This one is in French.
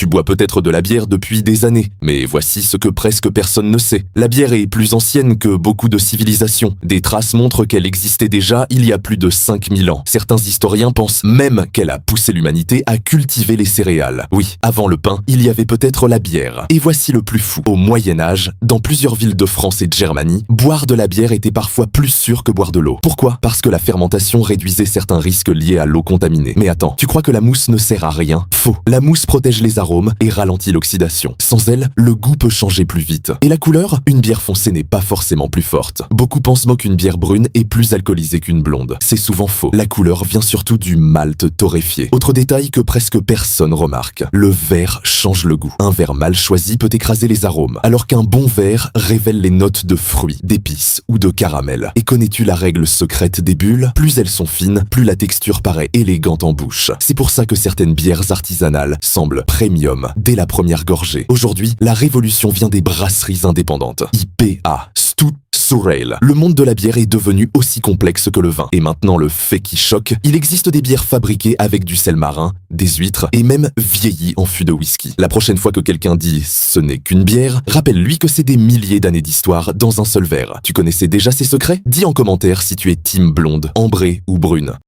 Tu bois peut-être de la bière depuis des années, mais voici ce que presque personne ne sait. La bière est plus ancienne que beaucoup de civilisations. Des traces montrent qu'elle existait déjà il y a plus de 5000 ans. Certains historiens pensent même qu'elle a poussé l'humanité à cultiver les céréales. Oui, avant le pain, il y avait peut-être la bière. Et voici le plus fou. Au Moyen-Âge, dans plusieurs villes de France et de Germanie, boire de la bière était parfois plus sûr que boire de l'eau. Pourquoi? Parce que la fermentation réduisait certains risques liés à l'eau contaminée. Mais attends, tu crois que la mousse ne sert à rien? Faux. La mousse protège les arômes et ralentit l'oxydation. Sans elle, le goût peut changer plus vite. Et la couleur? Une bière foncée n'est pas forcément plus forte. Beaucoup pensent qu'une bière brune est plus alcoolisée qu'une blonde. C'est souvent faux. La couleur vient surtout du malt torréfié. Autre détail que presque personne remarque. Le verre change le goût. Un verre mal choisi peut écraser les arômes, alors qu'un bon verre révèle les notes de fruits, d'épices ou de caramel. Et connais-tu la règle secrète des bulles? Plus elles sont fines, plus la texture paraît élégante en bouche. C'est pour ça que certaines bières artisanales semblent premium dès la première gorgée. Aujourd'hui, la révolution vient des brasseries indépendantes. IPA, Stout, Surale. Le monde de la bière est devenu aussi complexe que le vin. Et maintenant, le fait qui choque, il existe des bières fabriquées avec du sel marin, des huîtres et même vieillies en fût de whisky. La prochaine fois que quelqu'un dit « ce n'est qu'une bière », rappelle-lui que c'est des milliers d'années d'histoire dans un seul verre. Tu connaissais déjà ces secrets? Dis en commentaire si tu es team blonde, ambrée ou brune.